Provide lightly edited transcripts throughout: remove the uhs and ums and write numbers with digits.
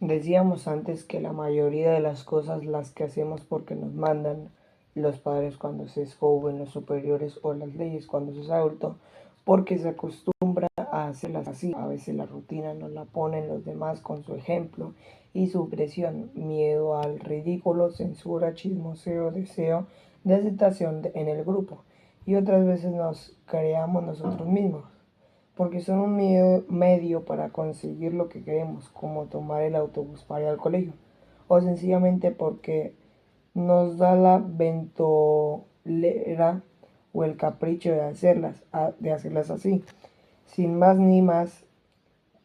Decíamos antes que la mayoría de las cosas las que hacemos porque nos mandan los padres cuando se es joven, los superiores o las leyes cuando se es adulto, porque se acostumbra a hacerlas así. A veces la rutina nos la ponen los demás con su ejemplo y su presión, miedo al ridículo, censura, chismoseo, deseo de aceptación en el grupo. Y otras veces nos creamos nosotros mismos porque son un medio para conseguir lo que queremos, como tomar el autobús para ir al colegio, o sencillamente porque nos da la ventolera o el capricho de hacerlas así, sin más ni más,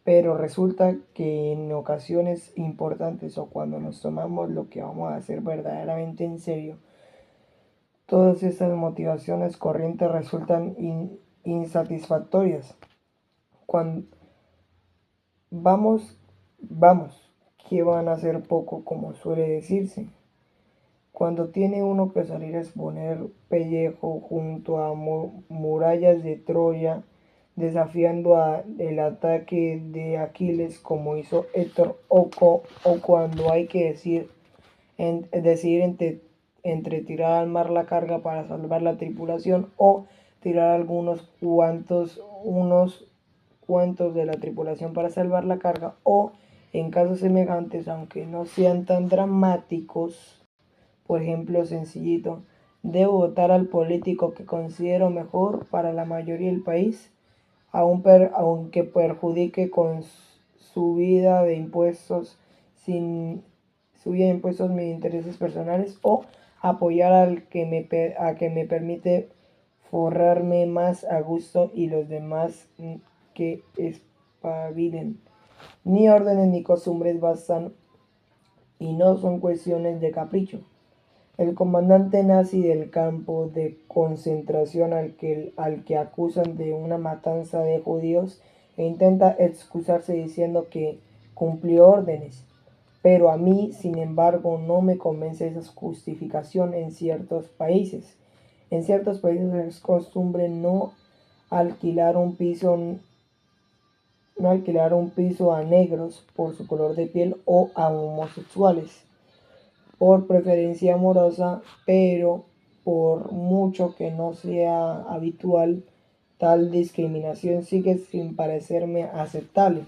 pero resulta que en ocasiones importantes o cuando nos tomamos lo que vamos a hacer verdaderamente en serio, todas estas motivaciones corrientes resultan insatisfactorias. Cuando, Vamos, vamos, que van a ser poco como suele decirse. Cuando tiene uno que salir a exponer pellejo junto a murallas de Troya, desafiando el ataque de Aquiles como hizo Héctor o cuando hay que decidir entre tirar al mar la carga para salvar la tripulación o tirar unos cuantos de la tripulación para salvar la carga o en casos semejantes, aunque no sean tan dramáticos, por ejemplo sencillito, debo votar al político que considero mejor para la mayoría del país, aunque perjudique con subida de impuestos sin subida de impuestos mis intereses personales o apoyar a que me permite forrarme más a gusto y los demás que espabilen. Ni órdenes ni costumbres bastan y no son cuestiones de capricho. El comandante nazi del campo de concentración al que acusan de una matanza de judíos e intenta excusarse diciendo que cumplió órdenes. Pero a mí, sin embargo, no me convence esa justificación en ciertos países. En ciertos países es costumbre no alquilar un piso a negros por su color de piel o a homosexuales por preferencia amorosa, pero por mucho que no sea habitual, tal discriminación sigue sin parecerme aceptable.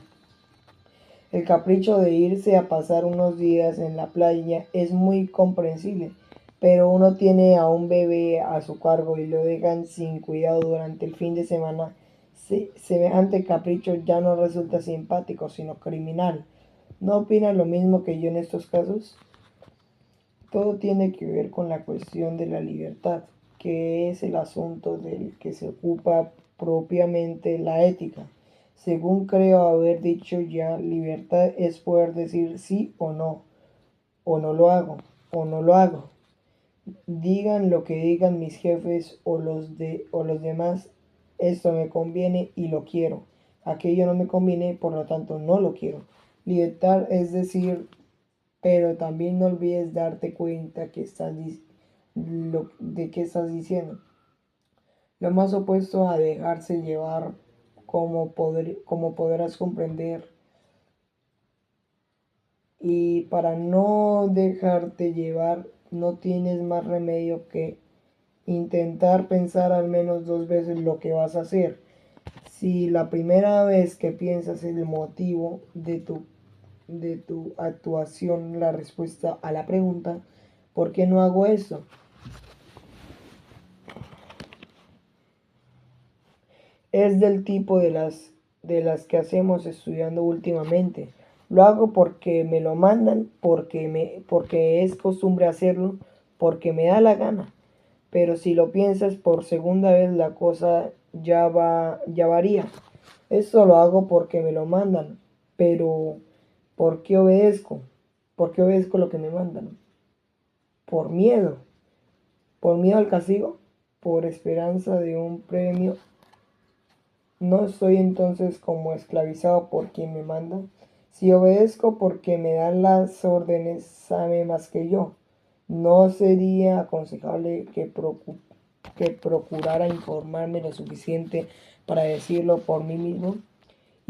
El capricho de irse a pasar unos días en la playa es muy comprensible, pero uno tiene a un bebé a su cargo y lo dejan sin cuidado durante el fin de semana. Semejante capricho ya no resulta simpático, sino criminal. ¿No opinan lo mismo que yo en estos casos? Todo tiene que ver con la cuestión de la libertad, que es el asunto del que se ocupa propiamente la ética. Según creo haber dicho ya, libertad es poder decir sí o no lo hago, o no lo hago. Digan lo que digan mis jefes o los demás, esto me conviene y lo quiero. Aquello no me conviene, por lo tanto no lo quiero. Libertad es decir, pero también no olvides darte cuenta de qué estás diciendo. Lo más opuesto a dejarse llevar, como podrás comprender. Y para no dejarte llevar, no tienes más remedio que intentar pensar al menos dos veces lo que vas a hacer. Si la primera vez que piensas el motivo de tu actuación, la respuesta a la pregunta, ¿por qué no hago eso? Es del tipo de las que hacemos estudiando últimamente. Lo hago porque me lo mandan, porque es costumbre hacerlo, porque me da la gana. Pero si lo piensas por segunda vez, la cosa ya varía. Esto lo hago porque me lo mandan, pero ¿por qué obedezco? ¿Por qué obedezco lo que me mandan? Por miedo. Por miedo al castigo, por esperanza de un premio. No estoy entonces como esclavizado por quien me manda. Si obedezco porque me dan las órdenes, sabe más que yo. No sería aconsejable que procurara informarme lo suficiente para decirlo por mí mismo.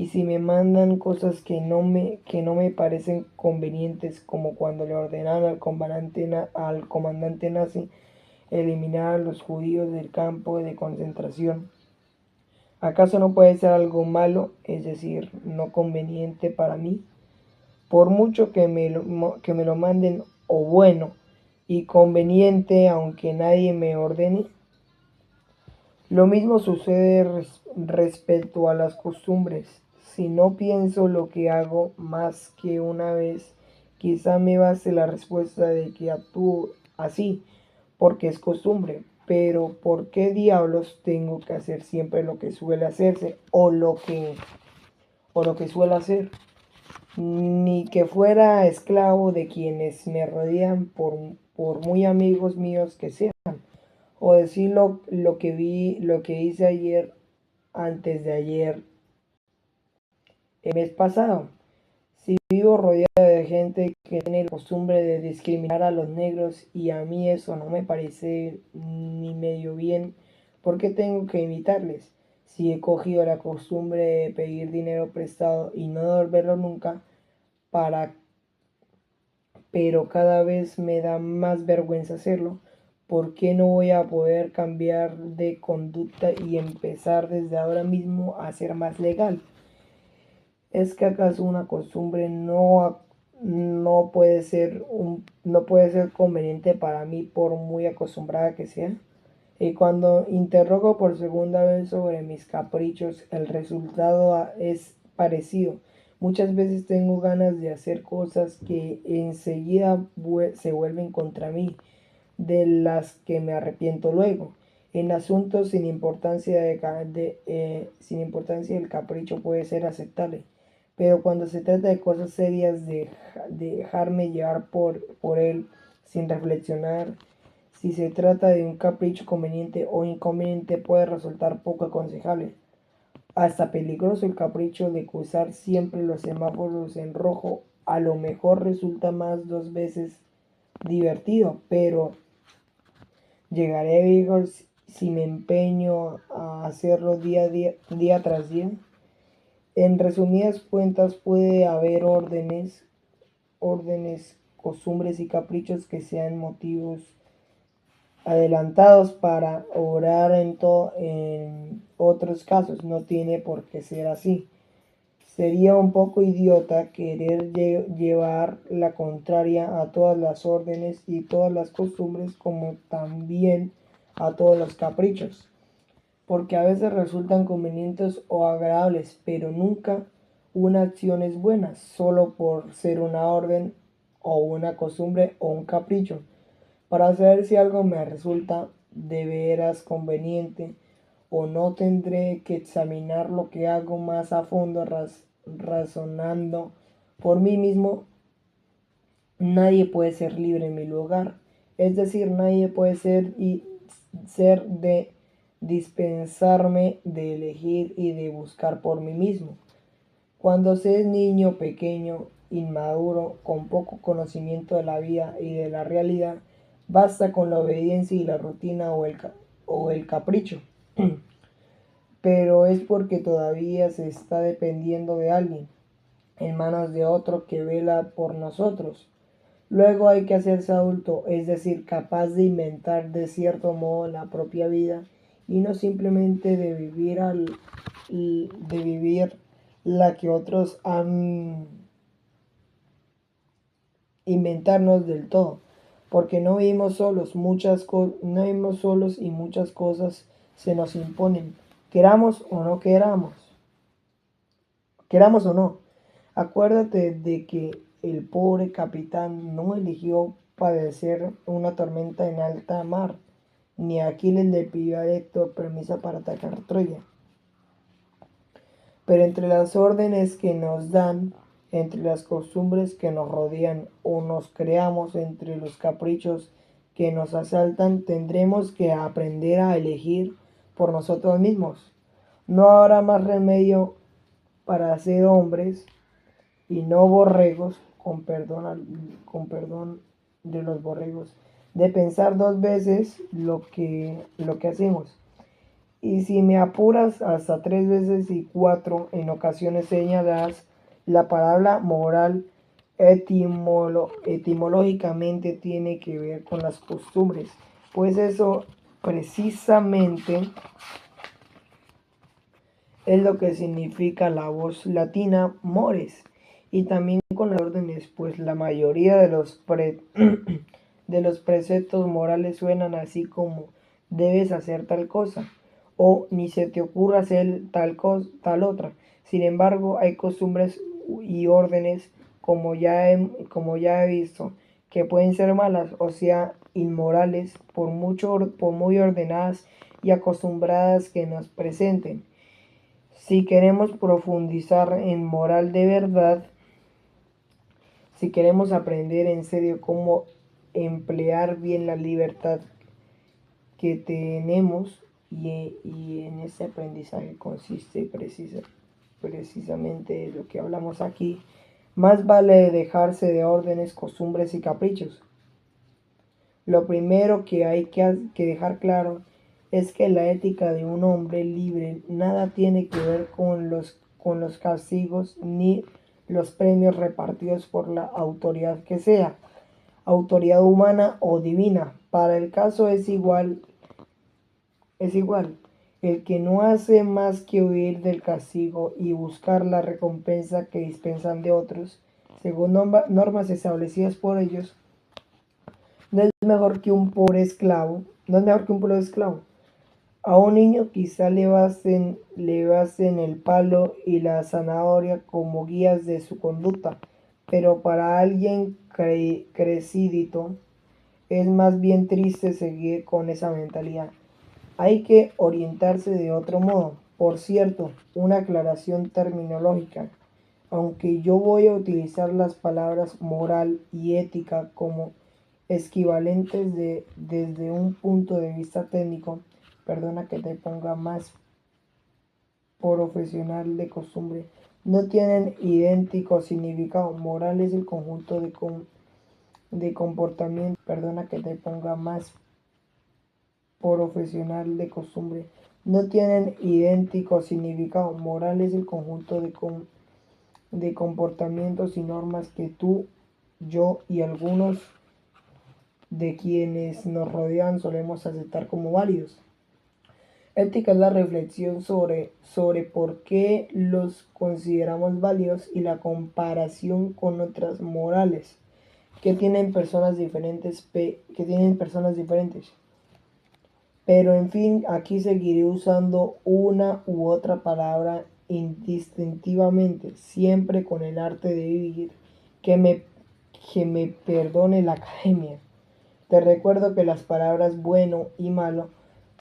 Y si me mandan cosas que no me parecen convenientes, como cuando le ordenaron al comandante nazi eliminar a los judíos del campo de concentración, ¿acaso no puede ser algo malo, es decir, no conveniente para mí? Por mucho que me lo manden, o bueno y conveniente, aunque nadie me ordene. Lo mismo sucede respecto a las costumbres. Si no pienso lo que hago más que una vez, quizá me base la respuesta de que actúo así, porque es costumbre. Pero ¿por qué diablos tengo que hacer siempre lo que suele hacerse o lo que suelo hacer? Ni que fuera esclavo de quienes me rodean por muy amigos míos que sean. O decir lo que vi, lo que hice ayer, antes de ayer, el mes pasado. Si vivo rodeado de gente que tiene la costumbre de discriminar a los negros y a mí eso no me parece ni medio bien, ¿por qué tengo que imitarles? Si he cogido la costumbre de pedir dinero prestado y no devolverlo nunca, para pero cada vez me da más vergüenza hacerlo. ¿Por qué no voy a poder cambiar de conducta y empezar desde ahora mismo a ser más legal? ¿Es que acaso una costumbre no puede ser conveniente para mí por muy acostumbrada que sea? Y cuando interrogo por segunda vez sobre mis caprichos, el resultado es parecido. Muchas veces tengo ganas de hacer cosas que enseguida se vuelven contra mí, de las que me arrepiento luego. En asuntos sin importancia el capricho puede ser aceptable, pero cuando se trata de cosas serias, de dejarme llevar por él sin reflexionar. Si se trata de un capricho conveniente o inconveniente, puede resultar poco aconsejable. Hasta peligroso el capricho de cruzar siempre los semáforos en rojo. A lo mejor resulta más 2 veces divertido, pero llegaré viejo si me empeño a hacerlo día tras día. En resumidas cuentas, puede haber órdenes, costumbres y caprichos que sean motivos adelantados para obrar en otros casos. No tiene por qué ser así. Sería un poco idiota querer llevar la contraria a todas las órdenes y todas las costumbres, como también a todos los caprichos, porque a veces resultan convenientes o agradables, pero nunca una acción es buena solo por ser una orden o una costumbre o un capricho. Para saber si algo me resulta de veras conveniente o no, tendré que examinar lo que hago más a fondo, razonando por mí mismo. Nadie puede ser libre en mi lugar, es decir, nadie puede ser de dispensarme de elegir y de buscar por mí mismo. Cuando se es niño pequeño, inmaduro, con poco conocimiento de la vida y de la realidad, basta con la obediencia y la rutina o el capricho. Pero es porque todavía se está dependiendo de alguien, en manos de otro que vela por nosotros. Luego hay que hacerse adulto, es decir, capaz de inventar de cierto modo la propia vida y no simplemente de vivir la que otros han inventarnos del todo, porque no vivimos solos, no vivimos solos y muchas cosas se nos imponen, queramos o no. Acuérdate de que el pobre capitán no eligió padecer una tormenta en alta mar, ni Aquiles le pidió a Héctor permiso para atacar Troya. Pero entre las órdenes que nos dan, entre las costumbres que nos rodean o nos creamos, entre los caprichos que nos asaltan, tendremos que aprender a elegir por nosotros mismos. No habrá más remedio para ser hombres y no borregos, con perdón de los borregos, de pensar 2 veces lo que hacemos. Y si me apuras, hasta 3 veces y 4 en ocasiones señaladas, la palabra moral etimológicamente tiene que ver con las costumbres, pues eso precisamente es lo que significa la voz latina mores, y también con las órdenes, pues la mayoría de de los preceptos morales suenan así como debes hacer tal cosa o ni se te ocurra hacer tal otra. Sin embargo, hay costumbres y órdenes, como ya he visto, que pueden ser malas, o sea, inmorales, por muy ordenadas y acostumbradas que nos presenten. Si queremos profundizar en moral de verdad, si queremos aprender en serio cómo emplear bien la libertad que tenemos, y en ese aprendizaje consiste precisamente lo que hablamos aquí, más vale dejarse de órdenes, costumbres y caprichos. Lo primero que hay que dejar claro es que la ética de un hombre libre nada tiene que ver con los castigos ni los premios repartidos por la autoridad que sea, autoridad humana o divina. Para el caso es igual. El que no hace más que huir del castigo y buscar la recompensa que dispensan de otros, según normas establecidas por ellos, no es mejor que un pobre esclavo, no es mejor que un pobre esclavo. A un niño quizá le basten el palo y la zanahoria como guías de su conducta, pero para alguien crecidito es más bien triste seguir con esa mentalidad. Hay que orientarse de otro modo. Por cierto, una aclaración terminológica. Aunque yo voy a utilizar las palabras moral y ética como equivalentes desde un punto de vista técnico, perdona que te ponga más profesional de costumbre, no tienen idéntico significado. Moral es el conjunto de comportamiento, perdona que te ponga más profesional de costumbre, no tienen idéntico significado. Moral es el conjunto de comportamientos y normas que tú, yo y algunos de quienes nos rodean solemos aceptar como válidos. Ética es la reflexión sobre por qué los consideramos válidos y la comparación con otras morales que tienen que tienen personas diferentes. Pero en fin, aquí seguiré usando una u otra palabra indistintivamente, siempre con el arte de vivir, que me, que me perdone la academia. Te recuerdo que las palabras bueno y malo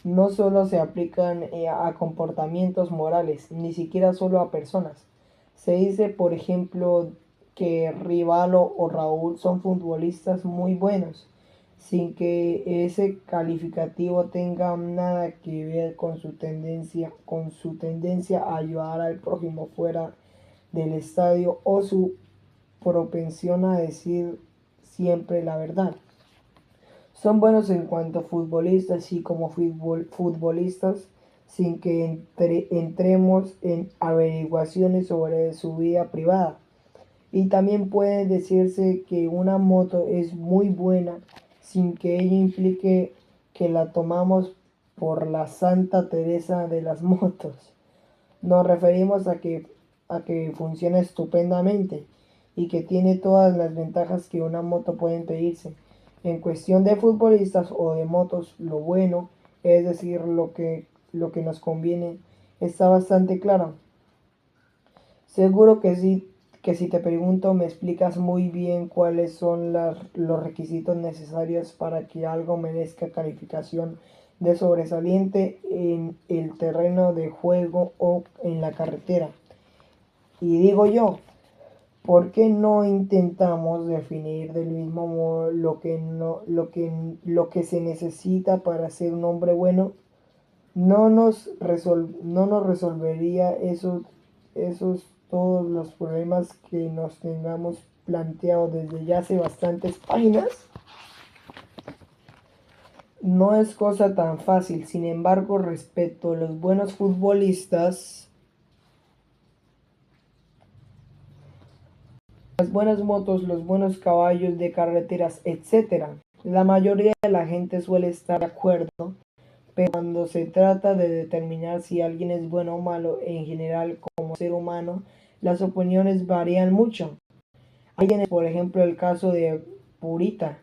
no solo se aplican a comportamientos morales, ni siquiera solo a personas. Se dice, por ejemplo, que Rivalo o Raúl son futbolistas muy buenos, sin que ese calificativo tenga nada que ver con su tendencia a ayudar al prójimo fuera del estadio o su propensión a decir siempre la verdad. Son buenos en cuanto a futbolistas y como futbolistas, sin que entremos en averiguaciones sobre su vida privada. Y también puede decirse que una moto es muy buena sin que ello implique que la tomamos por la Santa Teresa de las motos. Nos referimos a que funciona estupendamente y que tiene todas las ventajas que una moto puede pedirse. En cuestión de futbolistas o de motos, lo bueno, es decir, lo que nos conviene, está bastante claro. Seguro que si te pregunto me explicas muy bien cuáles son los requisitos necesarios para que algo merezca calificación de sobresaliente en el terreno de juego o en la carretera. Y digo yo, ¿por qué no intentamos definir del mismo modo lo que se necesita para ser un hombre bueno? No nos resolvería esos todos los problemas que nos tengamos planteado desde ya hace bastantes páginas. No es cosa tan fácil. Sin embargo, respecto a los buenos futbolistas, las buenas motos, los buenos caballos de carreteras, etcétera, la mayoría de la gente suele estar de acuerdo, pero cuando se trata de determinar si alguien es bueno o malo en general como ser humano, las opiniones varían mucho. Hay quienes, por ejemplo, el caso de Purita,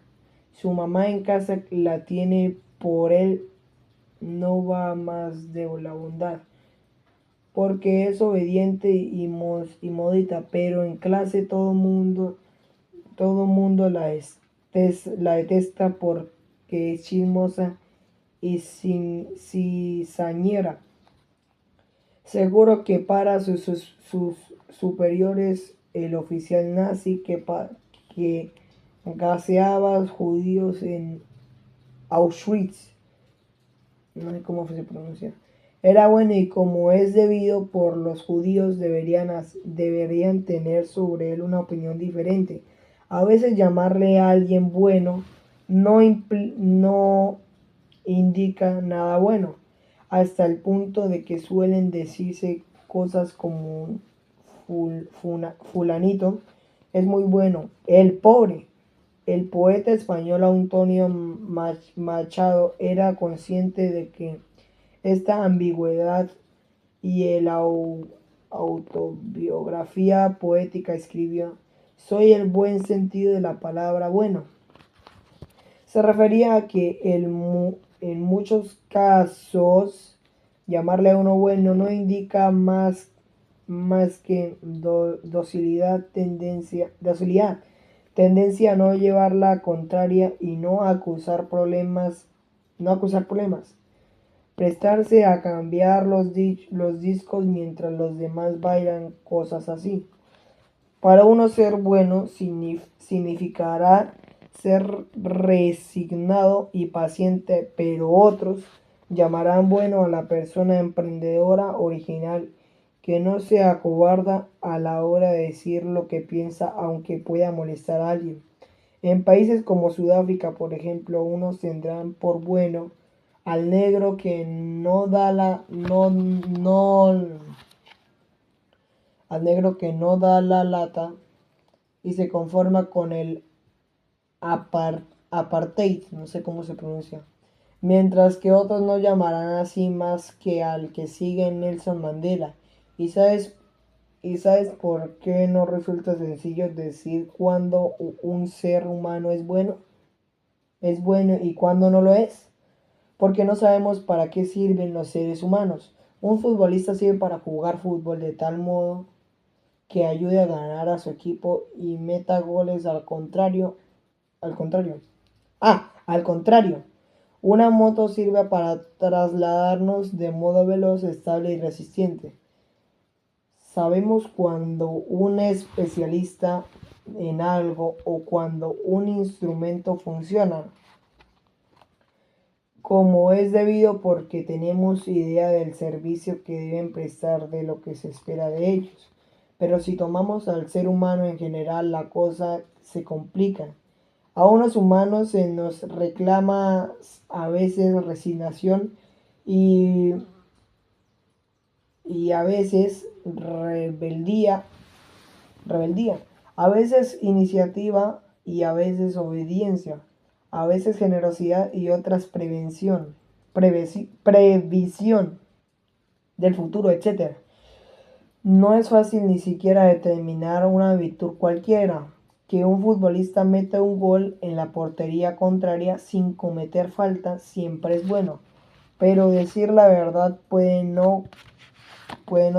su mamá en casa la tiene por él, no va más de la bondad, porque es obediente y modita, pero en clase todo mundo la detesta porque es chismosa y cizañera. Seguro que para sus superiores el oficial nazi que gaseaba judíos en Auschwitz, no sé cómo se pronuncia, era bueno y como es debido por los judíos deberían tener sobre él una opinión diferente. A veces llamarle a alguien bueno no indica nada bueno, hasta el punto de que suelen decirse cosas como fulanito es muy bueno, el pobre. El poeta español Antonio Machado era consciente de que esta ambigüedad y en la autobiografía poética escribió: "Soy el buen sentido de la palabra bueno". Se refería a que en muchos casos llamarle a uno bueno no indica más que tendencia a no llevar la contraria y no acusar problemas, prestarse a cambiar los discos mientras los demás bailan, cosas así. Para uno ser bueno significará ser resignado y paciente, pero otros llamarán bueno a la persona emprendedora, original, que no se acobarda a la hora de decir lo que piensa aunque pueda molestar a alguien. En países como Sudáfrica, por ejemplo, unos tendrán por bueno al negro que no da la lata y se conforma con el apartheid, no sé cómo se pronuncia, mientras que otros no llamarán así más que al que sigue Nelson Mandela. ¿Y sabes por qué no resulta sencillo decir cuándo un ser humano es bueno y cuándo no lo es? Porque no sabemos para qué sirven los seres humanos. Un futbolista sirve para jugar fútbol de tal modo que ayude a ganar a su equipo y meta goles al contrario, una moto sirve para trasladarnos de modo veloz, estable y resistente. Sabemos cuando un especialista en algo o cuando un instrumento funciona como es debido porque tenemos idea del servicio que deben prestar, de lo que se espera de ellos. Pero si tomamos al ser humano en general, la cosa se complica. A unos humanos se nos reclama a veces resignación y, y a veces rebeldía, a veces iniciativa y a veces obediencia, a veces generosidad y otras previsión del futuro, etc. No es fácil ni siquiera determinar una virtud cualquiera. Que un futbolista meta un gol en la portería contraria sin cometer falta siempre es bueno, pero decir la verdad puede no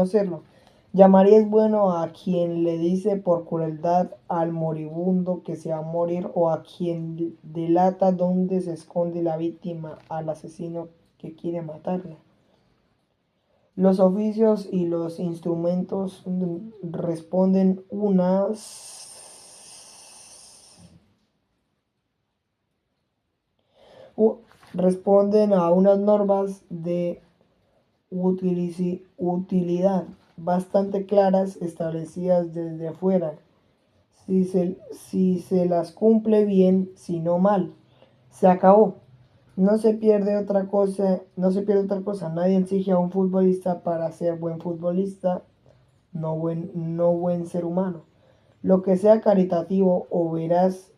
serlo. Llamarías bueno a quien le dice por crueldad al moribundo que se va a morir, o a quien delata dónde se esconde la víctima al asesino que quiere matarla. Los oficios y los instrumentos responden a unas normas de utilidad bastante claras, establecidas desde afuera. Si se las cumple bien, si no mal, se acabó. No se pierde otra cosa. Nadie exige a un futbolista para ser buen futbolista, no buen ser humano. Lo que sea caritativo o veraz,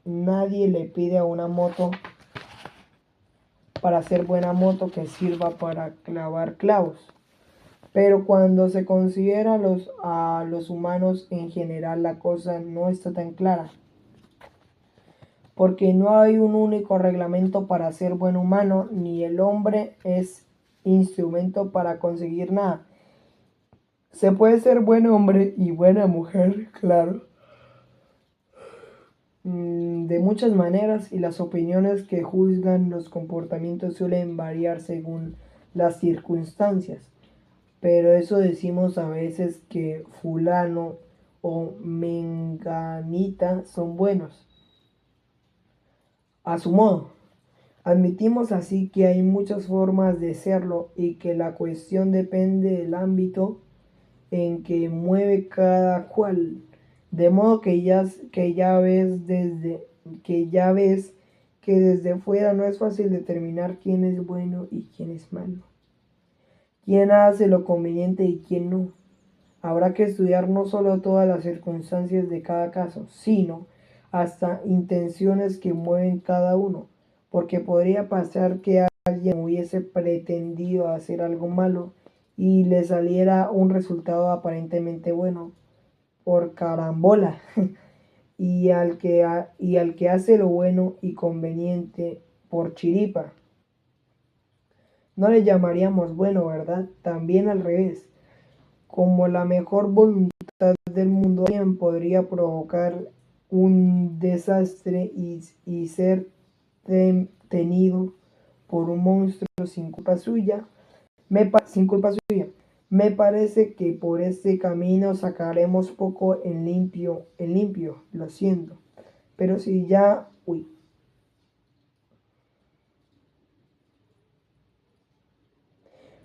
nadie le pide a una moto para hacer buena moto que sirva para clavar clavos. Pero cuando se considera a los humanos en general, la cosa no está tan clara. Porque no hay un único reglamento para ser buen humano, ni el hombre es instrumento para conseguir nada. Se puede ser buen hombre y buena mujer, claro, de muchas maneras, y las opiniones que juzgan los comportamientos suelen variar según las circunstancias. Pero eso decimos a veces que fulano o menganita son buenos, a su modo. Admitimos así que hay muchas formas de serlo y que la cuestión depende del ámbito en que mueve cada cual. De modo que ya ves que desde fuera no es fácil determinar quién es bueno y quién es malo, quién hace lo conveniente y quién no. Habrá que estudiar no solo todas las circunstancias de cada caso, sino hasta intenciones que mueven cada uno, porque podría pasar que alguien hubiese pretendido hacer algo malo y le saliera un resultado aparentemente bueno por carambola, y al que hace lo bueno y conveniente por chiripa. No le llamaríamos bueno, ¿verdad? También al revés. Como la mejor voluntad del mundo, alguien podría provocar un desastre y ser tenido por un monstruo sin culpa suya. Sin culpa suya. Me parece que por este camino sacaremos poco en limpio, lo siento. Pero si ya, uy,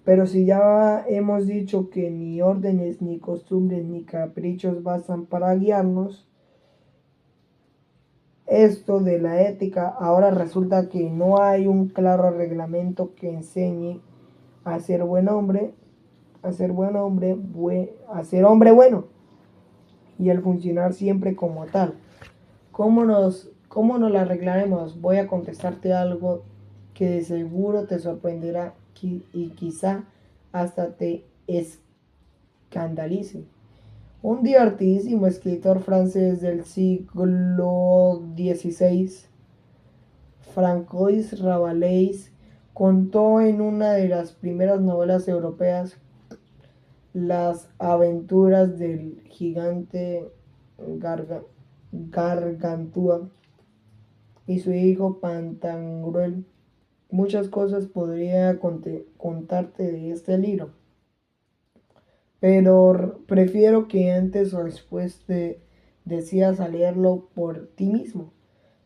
pero si ya hemos dicho que ni órdenes, ni costumbres, ni caprichos bastan para guiarnos, esto de la ética, ahora resulta que no hay un claro reglamento que enseñe a ser buen hombre, a ser hombre bueno y al funcionar siempre como tal. ¿Cómo nos la arreglaremos? Voy a contestarte algo que de seguro te sorprenderá y quizá hasta te escandalice. Un divertidísimo escritor francés del siglo XVI, Francois Rabelais, contó en una de las primeras novelas europeas las aventuras del gigante Garga- Gargantúa y su hijo Pantagruel. Muchas cosas podría contarte de este libro, pero prefiero que antes o después te decidas a leerlo por ti mismo.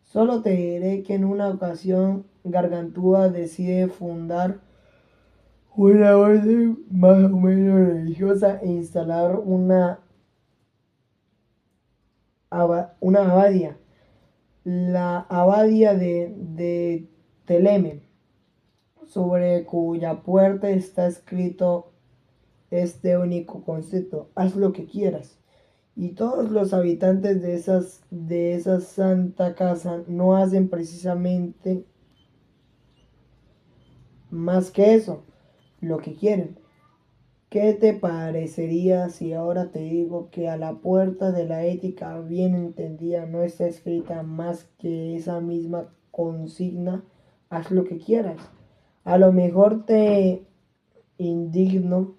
Solo te diré que en una ocasión Gargantúa decide fundar una orden más o menos religiosa e instalar una abadía, la abadía de Teleme, sobre cuya puerta está escrito este único concepto: haz lo que quieras. Y todos los habitantes de esa santa casa no hacen precisamente más que eso, lo que quieren. ¿Qué te parecería si ahora te digo que a la puerta de la ética bien entendida no está escrita más que esa misma consigna: haz lo que quieras? A lo mejor indigno,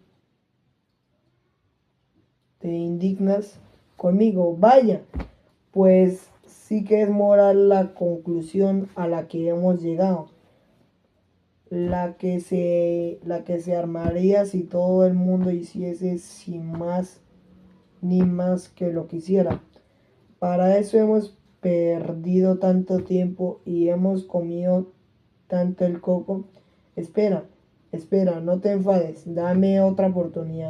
te indignas conmigo. Vaya, pues sí que es moral la conclusión a la que hemos llegado, la que se armaría si todo el mundo hiciese sin más ni más que lo quisiera. Para eso hemos perdido tanto tiempo y hemos comido tanto el coco. Espera, no te enfades, dame otra oportunidad.